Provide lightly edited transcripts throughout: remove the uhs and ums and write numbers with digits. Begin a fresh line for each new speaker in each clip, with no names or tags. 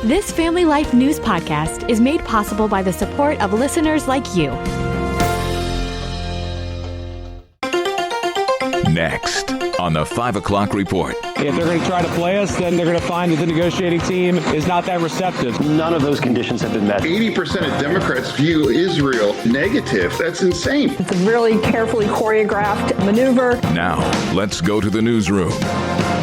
This Family Life News podcast is made possible by the support of listeners like you.
Next on the 5 o'clock report.
If they're going to try to play us, then they're going to find that the negotiating team is not that receptive.
None of those conditions have been met.
80% of Democrats view Israel negative. That's insane.
It's a really carefully choreographed maneuver.
Now, let's go to the newsroom.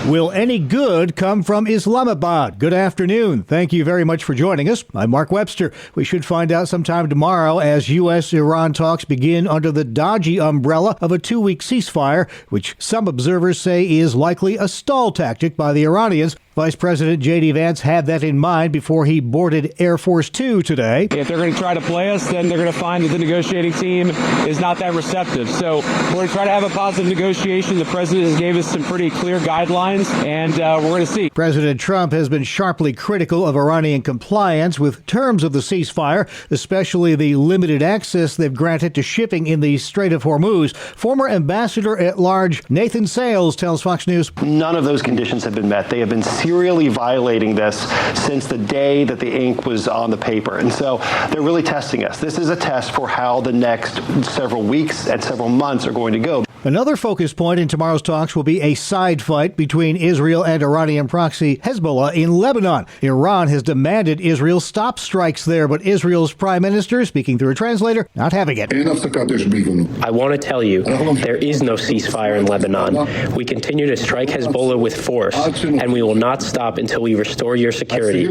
Will any good come from Islamabad? Good afternoon. Thank you very much for joining us. I'm Mark Webster. We should find out sometime tomorrow as U.S.-Iran talks begin under the dodgy umbrella of a 2-week ceasefire, which some observers say is likely a stall tactic by the Iranians. Vice President J.D. Vance had that in mind before he boarded Air Force Two today.
If they're going to try to play us, then they're going to find that the negotiating team is not that receptive. So we're going to try to have a positive negotiation. The president has gave us some pretty clear guidelines, and we're going to see.
President Trump has been sharply critical of Iranian compliance with terms of the ceasefire, especially the limited access they've granted to shipping in the Strait of Hormuz. Former Ambassador at Large Nathan Sales tells Fox News,
None of those conditions have been met. They have been serially violating this since the day that the ink was on the paper. And so they're really testing us. This is a test for how the next several weeks and several months are going to go.
Another focus point in tomorrow's talks will be a side fight between Israel and Iranian proxy Hezbollah in Lebanon. Iran has demanded Israel stop strikes there, but Israel's prime minister, speaking through a translator, not having it.
I want to tell you, there is no ceasefire in Lebanon. We continue to strike Hezbollah with force, and we will not stop until we restore your security.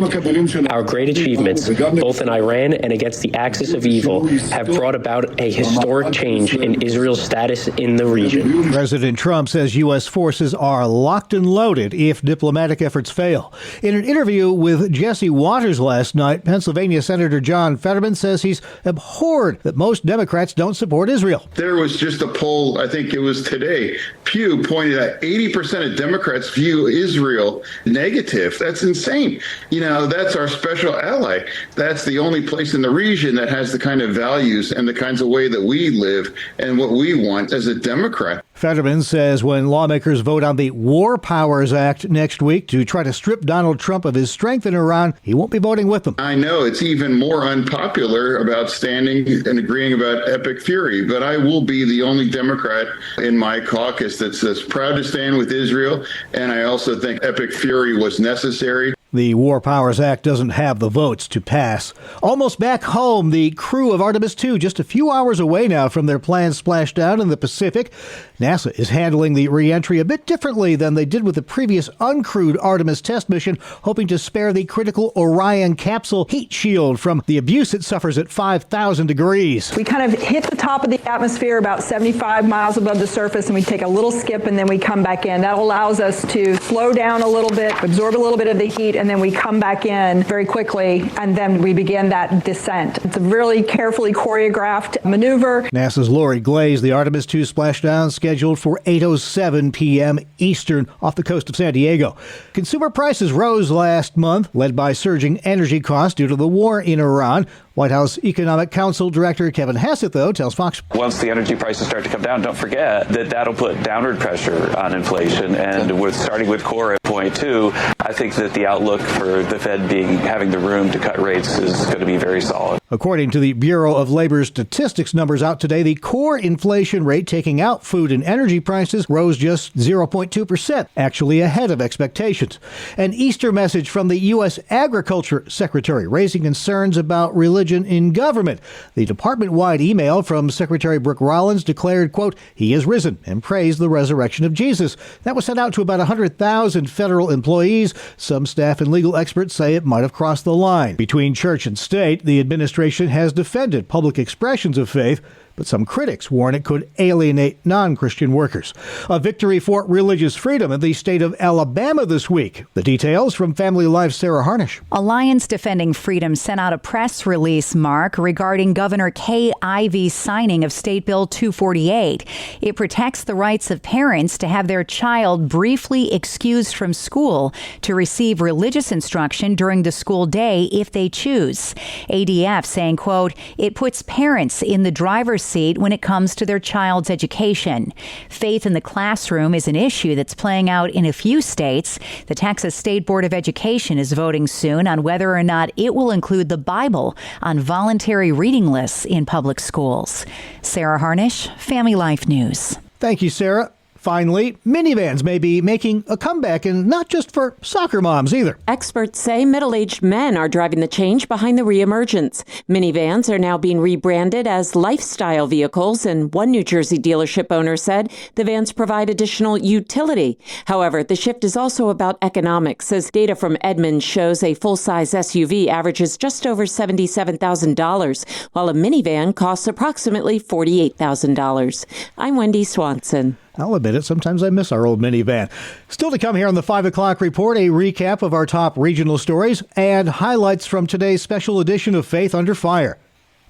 Our great achievements, both in Iran and against the axis of evil, have brought about a historic change in Israel's status in the region.
President Trump says U.S. forces are locked and loaded if diplomatic efforts fail. In an interview with Jesse Waters last night, Pennsylvania Senator John Fetterman says he's abhorred that most Democrats don't support Israel.
There was just a poll, I think it was today, Pew pointed out 80% of Democrats view Israel negative. That's insane. You know, that's our special ally. That's the only place in the region that has the kind of values and the kinds of way that we live and what we want as a Democrat.
Fetterman says when lawmakers vote on the War Powers Act next week to try to strip Donald Trump of his strength in Iran, he won't be voting with them.
I know it's even more unpopular about standing and agreeing about epic fury, but I will be the only Democrat in my caucus that's proud to stand with Israel, and I also think epic fury was necessary.
The War Powers Act doesn't have the votes to pass. Almost back home, the crew of Artemis II, just a few hours away now from their planned splashdown in the Pacific. NASA is handling the re-entry a bit differently than they did with the previous uncrewed Artemis test mission, hoping to spare the critical Orion capsule heat shield from the abuse it suffers at 5,000 degrees.
We kind of hit the top of the atmosphere about 75 miles above the surface, and we take a little skip, and then we come back in. That allows us to slow down a little bit, absorb a little bit of the heat, and then we come back in very quickly, and then we begin that descent. It's a really carefully choreographed maneuver.
NASA's Lori Glaze, the Artemis II splashdown scheduled for 8:07 p.m. Eastern off the coast of San Diego. Consumer prices rose last month, led by surging energy costs due to the war in Iran. White House Economic Council Director Kevin Hassett, though, tells Fox.
Once the energy prices start to come down, don't forget that that'll put downward pressure on inflation. And starting with core at 0.2, I think that the outlook for the Fed having the room to cut rates is going to be very solid.
According to the Bureau of Labor Statistics numbers out today, the core inflation rate, taking out food and energy prices, rose just 0.2%, actually ahead of expectations. An Easter message from the U.S. Agriculture Secretary, raising concerns about religion in government. The department-wide email from Secretary Brooke Rollins declared, quote, "He is risen," and praised the resurrection of Jesus. That was sent out to about 100,000 federal employees. Some staff and legal experts say it might have crossed the line. Between church and state, the administration has defended public expressions of faith, but some critics warn it could alienate non-Christian workers. A victory for religious freedom in the state of Alabama this week. The details from Family Life's Sarah Harnish.
Alliance Defending Freedom sent out a press release, Mark, regarding Governor Kay Ivey's signing of State Bill 248. It protects the rights of parents to have their child briefly excused from school to receive religious instruction during the school day if they choose. ADF saying, quote, "It puts parents in the driver's seat when it comes to their child's education. Faith in the classroom is an issue that's playing out in a few states. The Texas State Board of Education is voting soon on whether or not it will include the Bible on voluntary reading lists in public schools. Sarah Harnish, Family Life News.
Thank you, Sarah. Finally, minivans may be making a comeback, and not just for soccer moms either.
Experts say middle-aged men are driving the change behind the reemergence. Minivans are now being rebranded as lifestyle vehicles, and one New Jersey dealership owner said the vans provide additional utility. However, the shift is also about economics, as data from Edmunds shows a full-size SUV averages just over $77,000, while a minivan costs approximately $48,000. I'm Wendy Swanson.
I'll admit it, sometimes I miss our old minivan. Still to come here on the 5 o'clock report, a recap of our top regional stories and highlights from today's special edition of Faith Under Fire.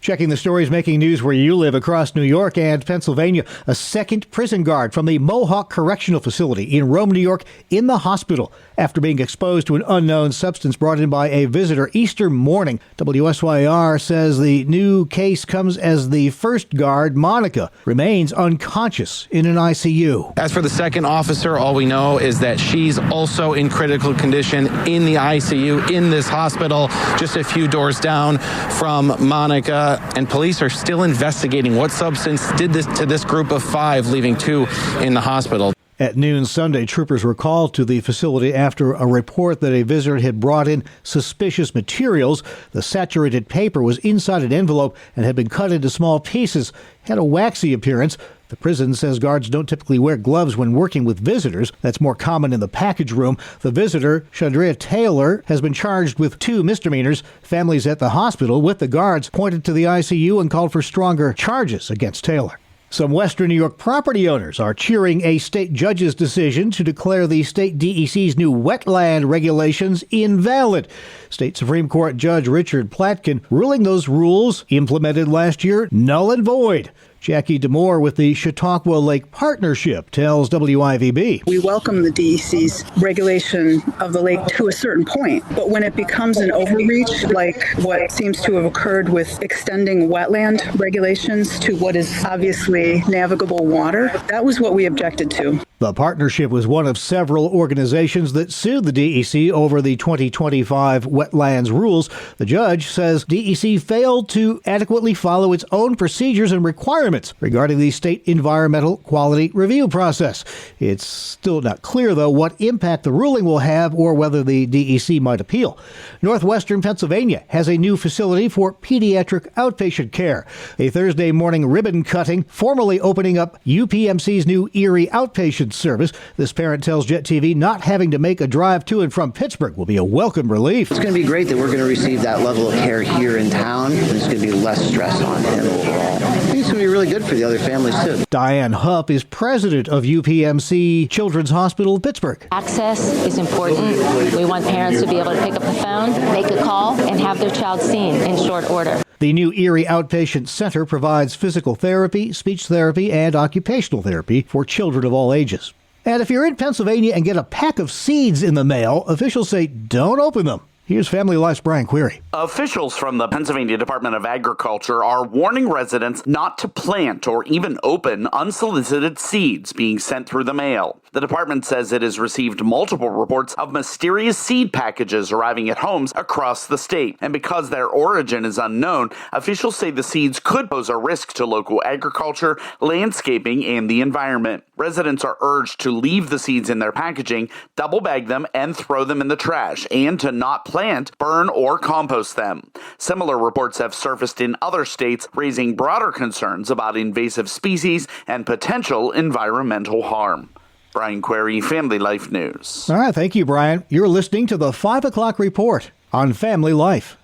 Checking the stories making news where you live across New York and Pennsylvania, a second prison guard from the Mohawk Correctional Facility in Rome, New York, in the hospital after being exposed to an unknown substance brought in by a visitor Easter morning. WSYR says the new case comes as the first guard, Monica, remains unconscious in an ICU.
As for the second officer, all we know is that she's also in critical condition in the ICU in this hospital, just a few doors down from Monica. And police are still investigating what substance did this to this group of 5, leaving 2 in the hospital.
At noon Sunday, troopers were called to the facility after a report that a visitor had brought in suspicious materials. The saturated paper was inside an envelope and had been cut into small pieces, had a waxy appearance. The prison says guards don't typically wear gloves when working with visitors. That's more common in the package room. The visitor, Chandrea Taylor, has been charged with 2 misdemeanors. Families at the hospital with the guards pointed to the ICU and called for stronger charges against Taylor. Some Western New York property owners are cheering a state judge's decision to declare the state DEC's new wetland regulations invalid. State Supreme Court Judge Richard Platkin ruling those rules implemented last year null and void. Jackie Demore with the Chautauqua Lake Partnership tells WIVB.
We welcome the DEC's regulation of the lake to a certain point, but when it becomes an overreach, like what seems to have occurred with extending wetland regulations to what is obviously navigable water, that was what we objected to.
The partnership was one of several organizations that sued the DEC over the 2025 wetlands rules. The judge says DEC failed to adequately follow its own procedures and requirements regarding the state environmental quality review process. It's still not clear, though, what impact the ruling will have or whether the DEC might appeal. Northwestern Pennsylvania has a new facility for pediatric outpatient care. A Thursday morning ribbon cutting, formally opening up UPMC's new Erie outpatient service. This parent tells Jet TV not having to make a drive to and from Pittsburgh will be a welcome relief.
It's going to be great that we're going to receive that level of care here in town, and it's going to be less stress on him overall. I think it's going to be really good for the other families, too.
Diane Hupp is president of UPMC Children's Hospital of Pittsburgh.
Access is important. We want parents to be able to pick up the phone, make a call, and have their child seen in short order.
The new Erie Outpatient Center provides physical therapy, speech therapy, and occupational therapy for children of all ages. And if you're in Pennsylvania and get a pack of seeds in the mail, officials say don't open them. Here's Family Life's Brian Query.
Officials from the Pennsylvania Department of Agriculture are warning residents not to plant or even open unsolicited seeds being sent through the mail. The department says it has received multiple reports of mysterious seed packages arriving at homes across the state. And because their origin is unknown, officials say the seeds could pose a risk to local agriculture, landscaping, and the environment. Residents are urged to leave the seeds in their packaging, double bag them, and throw them in the trash, and to not plant, burn, or compost them. Similar reports have surfaced in other states, raising broader concerns about invasive species and potential environmental harm. Brian Query, Family Life News.
All right, thank you, Brian. You're listening to the 5 o'clock report on Family Life.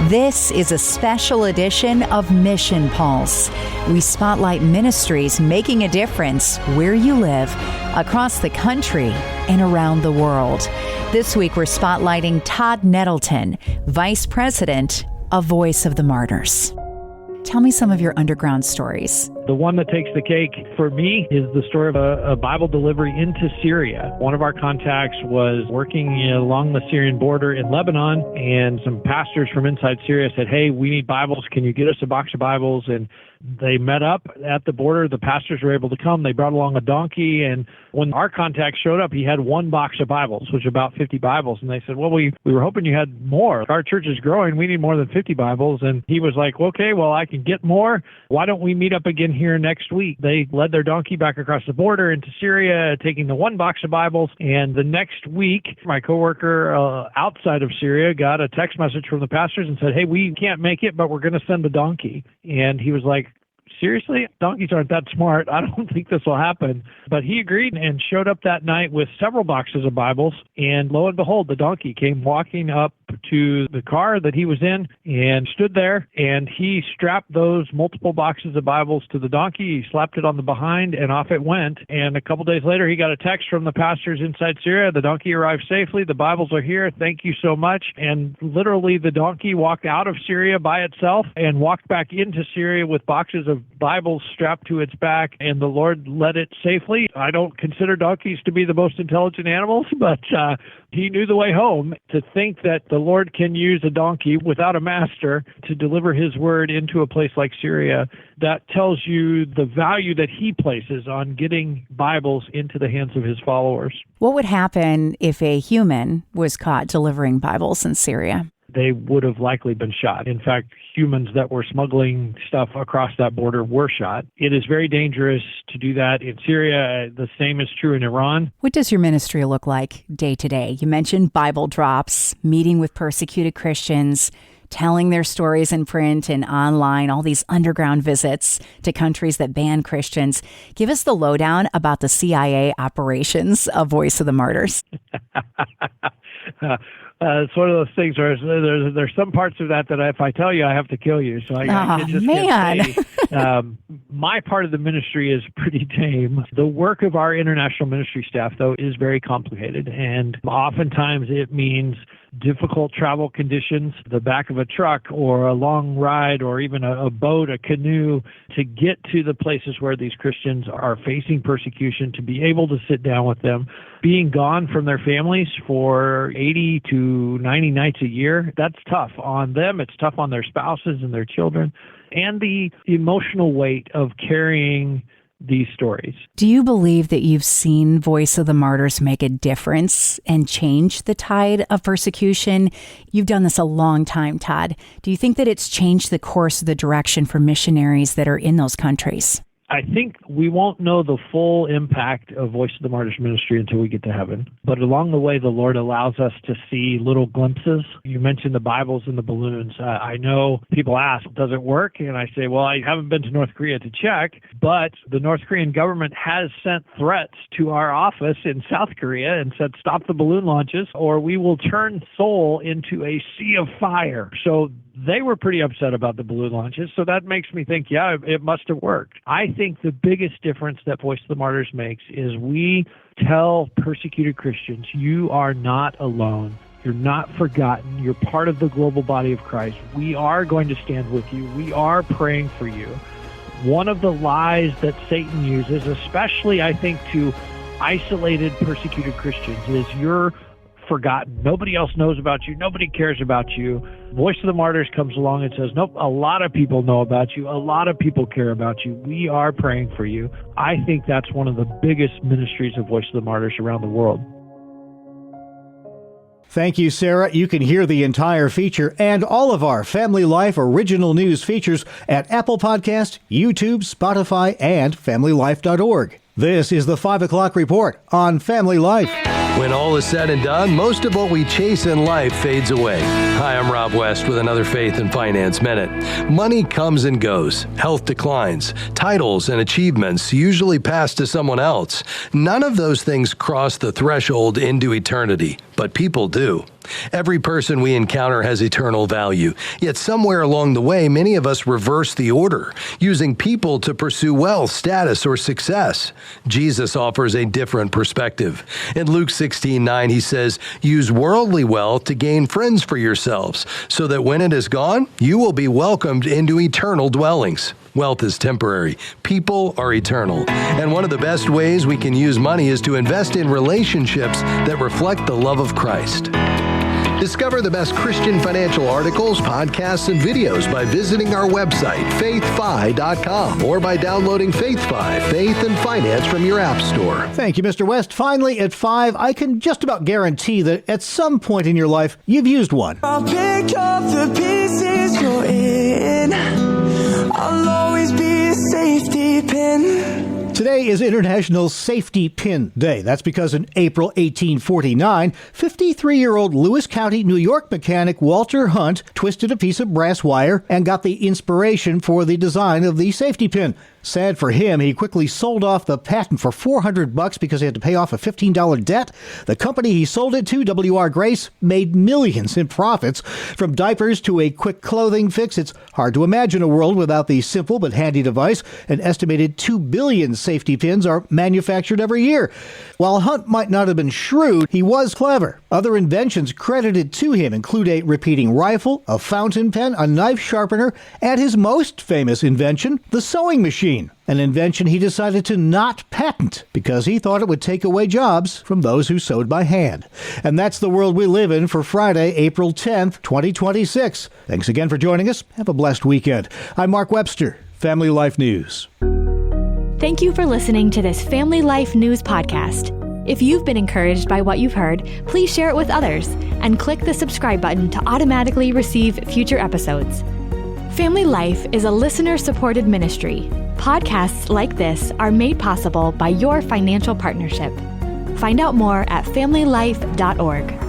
This is a special edition of Mission Pulse. We spotlight ministries making a difference where you live, across the country and around the world. This week we're spotlighting Todd Nettleton, Vice President of Voice of the Martyrs. Tell me some of your underground stories.
The one that takes the cake for me is the story of a Bible delivery into Syria. One of our contacts was working along the Syrian border in Lebanon, and some pastors from inside Syria said, "Hey, we need Bibles. Can you get us a box of Bibles?" And they met up at the border. The pastors were able to come. They brought along a donkey, and when our contact showed up, he had one box of Bibles, which is about 50 Bibles. And they said, "Well, we were hoping you had more. Our church is growing. We need more than 50 Bibles." And he was like, "Okay, well, I can get more. Why don't we meet up again here next week?" They led their donkey back across the border into Syria, taking the one box of Bibles. And the next week, my coworker outside of Syria got a text message from the pastors and said, "Hey, we can't make it, but we're going to send a donkey." And he was like, "Seriously? Donkeys aren't that smart. I don't think this will happen." But he agreed and showed up that night with several boxes of Bibles. And lo and behold, the donkey came walking up to the car that he was in and stood there. And he strapped those multiple boxes of Bibles to the donkey. He slapped it on the behind, and off it went. And a couple days later, he got a text from the pastors inside Syria. "The donkey arrived safely. The Bibles are here. Thank you so much." And literally, the donkey walked out of Syria by itself and walked back into Syria with boxes of Bibles strapped to its back, and the Lord led it safely. I don't consider donkeys to be the most intelligent animals, but he knew the way home. To think that the Lord can use a donkey without a master to deliver his word into a place like Syria, that tells you the value that he places on getting Bibles into the hands of his followers.
What would happen if a human was caught delivering Bibles in Syria?
They would have likely been shot. In fact, humans that were smuggling stuff across that border were shot. It is very dangerous to do that in Syria. The same is true in Iran.
What does your ministry look like day to day? You mentioned Bible drops, meeting with persecuted Christians, telling their stories in print and online, all these underground visits to countries that ban Christians. Give us the lowdown about the CIA operations of Voice of the Martyrs.
It's one of those things where there's some parts of that if I tell you, I have to kill you. So I just can't say. My part of the ministry is pretty tame. The work of our international ministry staff, though, is very complicated. And oftentimes it means difficult travel conditions, the back of a truck or a long ride or even a boat, a canoe, to get to the places where these Christians are facing persecution, to be able to sit down with them. Being gone from their families for 80 to 90 nights a year, that's tough on them. It's tough on their spouses and their children, and the emotional weight of carrying these stories.
Do you believe that you've seen Voice of the Martyrs make a difference and change the tide of persecution? You've done this a long time, Todd. Do you think that it's changed the course of the direction for missionaries that are in those countries?
I think we won't know the full impact of Voice of the Martyrs ministry until we get to heaven. But along the way, the Lord allows us to see little glimpses. You mentioned the Bibles and the balloons. I know people ask, does it work? And I say, well, I haven't been to North Korea to check, but the North Korean government has sent threats to our office in South Korea and said, stop the balloon launches or we will turn Seoul into a sea of fire. So they were pretty upset about the balloon launches, so that makes me think, yeah, it must have worked. I think the biggest difference that Voice of the Martyrs makes is we tell persecuted Christians, you are not alone. You're not forgotten. You're part of the global body of Christ. We are going to stand with you. We are praying for you. One of the lies that Satan uses, especially, I think, to isolated persecuted Christians, is you're forgotten. Nobody else knows about you. Nobody cares about you. Voice of the Martyrs comes along and says, nope, a lot of people know about you. A lot of people care about you. We are praying for you. I think that's one of the biggest ministries of Voice of the Martyrs around the world.
Thank you, Sarah. You can hear the entire feature and all of our Family Life original news features at Apple Podcast, YouTube, Spotify, and FamilyLife.org. This is the 5 o'clock report on Family Life.
When all is said and done, most of what we chase in life fades away. Hi, I'm Rob West with another Faith and Finance Minute. Money comes and goes. Health declines. Titles and achievements usually pass to someone else. None of those things cross the threshold into eternity. but people do. Every person we encounter has eternal value, yet somewhere along the way, many of us reverse the order, using people to pursue wealth, status, or success. Jesus offers a different perspective. In Luke 16:9, he says, "Use worldly wealth to gain friends for yourselves, so that when it is gone, you will be welcomed into eternal dwellings." Wealth is temporary. People are eternal. And one of the best ways we can use money is to invest in relationships that reflect the love of Christ. Discover the best Christian financial articles, podcasts, and videos by visiting our website, faithfi.com, or by downloading FaithFi, Faith and Finance, from your app store.
Thank you, Mr. West. Finally, at 5, I can just about guarantee that at some point in your life, you've used one.
I'll pick up the pieces you're in. I'll always be a safety pin.
Today is International Safety Pin Day. That's because in April 1849, 53-year-old Lewis County, New York mechanic Walter Hunt twisted a piece of brass wire and got the inspiration for the design of the safety pin. Sad for him, he quickly sold off the patent for $400 because he had to pay off a $15 debt. The company he sold it to, W.R. Grace, made millions in profits. From diapers to a quick clothing fix, it's hard to imagine a world without the simple but handy device. An estimated 2 billion safety pins are manufactured every year. While Hunt might not have been shrewd, he was clever. Other inventions credited to him include a repeating rifle, a fountain pen, a knife sharpener, and his most famous invention, the sewing machine. An invention he decided to not patent because he thought it would take away jobs from those who sewed by hand. And that's the world we live in for Friday, April 10th, 2026. Thanks again for joining us. Have a blessed weekend. I'm Mark Webster, Family Life News.
Thank you for listening to this Family Life News podcast. If you've been encouraged by what you've heard, please share it with others and click the subscribe button to automatically receive future episodes. Family Life is a listener-supported ministry. Podcasts like this are made possible by your financial partnership. Find out more at familylife.org.